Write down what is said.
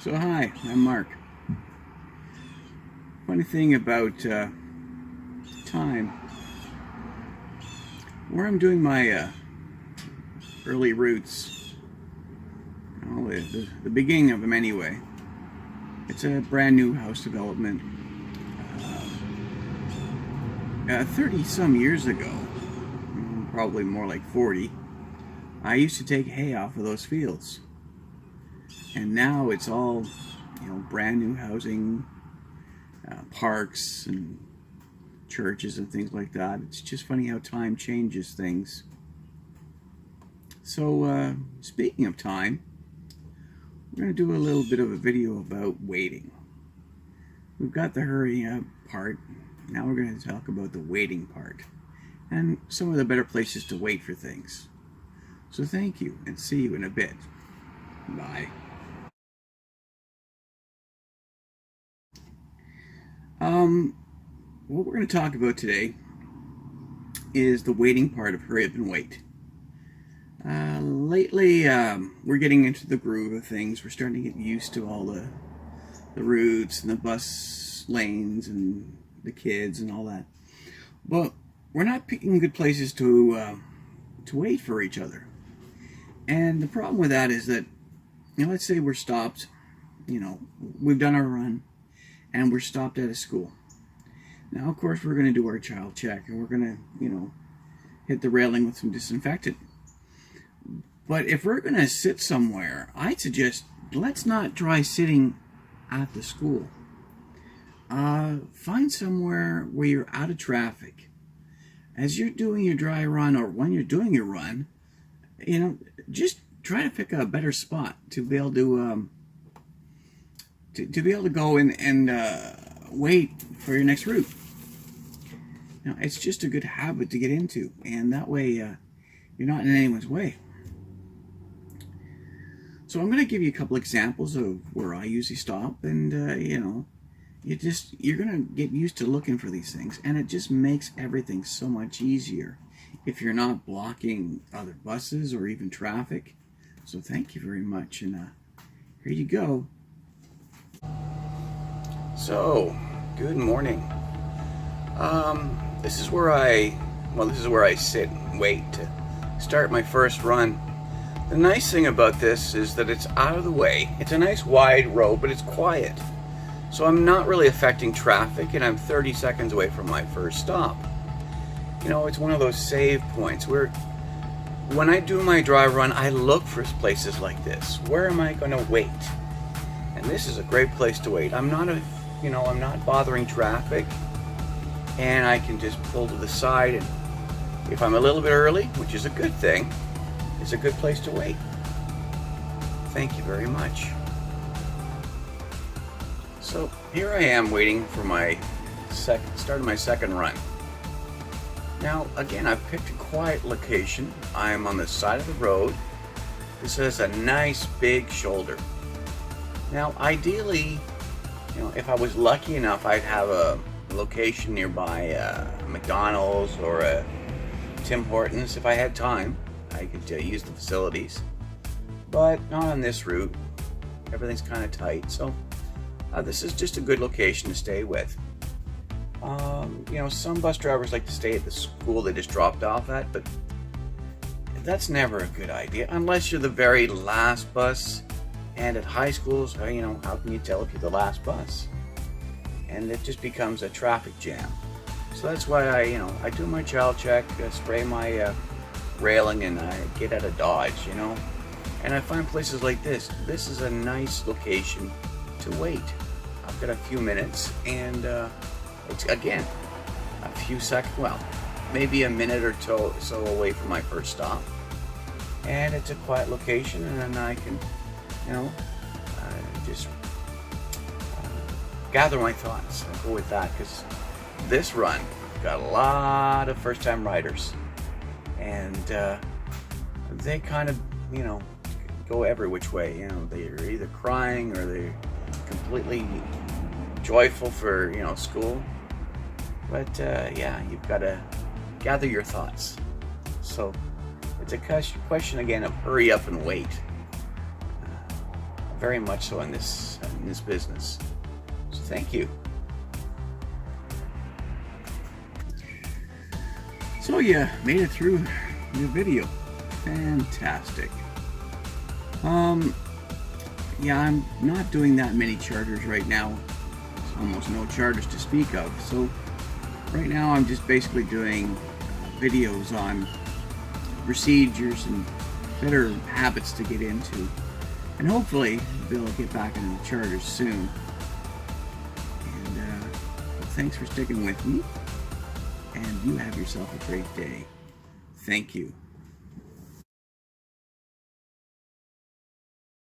So hi, I'm Mark. Funny thing about time, where I'm doing my early routes, the beginning of them anyway, it's a brand new house development. 30 some years ago, probably more like 40, I used to take hay off of those fields. And now it's all, brand new housing, parks and churches and things like that. It's just funny how time changes things. So speaking of time, we're going to do a little bit of a video about waiting. We've got the hurry up part. Now we're going to talk about the waiting part and some of the better places to wait for things. So thank you, and see you in a bit. Bye. What we're going to talk about today is the waiting part of hurry up and wait. Lately, we're getting into the groove of things. We're starting to get used to all the routes and the bus lanes and the kids and all that. But we're not picking good places to wait for each other. And the problem with that is that, let's say we're stopped, we've done our run, and we're stopped at a school. Now, of course, we're going to do our child check, and we're going to, hit the railing with some disinfectant. But if we're going to sit somewhere, I'd suggest let's not try sitting at the school. Find somewhere where you're out of traffic. As you're doing your dry run, or when you're doing your run, just try to pick a better spot to be able to be able to go and wait for your next route. Now, it's just a good habit to get into, and that way you're not in anyone's way. So I'm going to give you a couple examples of where I usually stop, and you're going to get used to looking for these things, and it just makes everything so much easier if you're not blocking other buses or even traffic. So thank you very much, and here you go. So, good morning. This is where I sit and wait to start my first run. The nice thing about this is that it's out of the way. It's a nice wide road, but it's quiet. So I'm not really affecting traffic, and I'm 30 seconds away from my first stop. It's one of those save points where when I do my dry run, I look for places like this. Where am I going to wait? And this is a great place to wait. I'm not bothering traffic, and I can just pull to the side, and if I'm a little bit early, which is a good thing, it's a good place to wait. Thank you very much. So here I am waiting for my start of my second run. Now again, I've picked a quiet location. I'm on the side of the road. This has a nice big shoulder. Now ideally, if I was lucky enough, I'd have a location nearby a McDonald's or a Tim Hortons. If I had time, I could use the facilities, but not on this route. Everything's kind of tight, so this is just a good location to stay with. Some bus drivers like to stay at the school they just dropped off at, but that's never a good idea unless you're the very last bus. And at high schools, how can you tell if you're the last bus? And it just becomes a traffic jam. So that's why I do my child check, spray my railing, and I get out of Dodge, And I find places like this. This is a nice location to wait. I've got a few minutes, and it's again a few seconds. Well, maybe a minute or so away from my first stop, and it's a quiet location, and then I can, just gather my thoughts and go with that, because this run got a lot of first-time riders, and they kind of, go every which way. They're either crying or they're completely joyful for, school. But you've got to gather your thoughts. So it's a question again of hurry up and wait. very much so in this business. So thank you. So you made it through your video. Fantastic. Yeah, I'm not doing that many charters right now. There's almost no charters to speak of. So right now I'm just basically doing videos on procedures and better habits to get into. And hopefully they'll get back into the charters soon. And well, thanks for sticking with me. And you have yourself a great day. Thank you.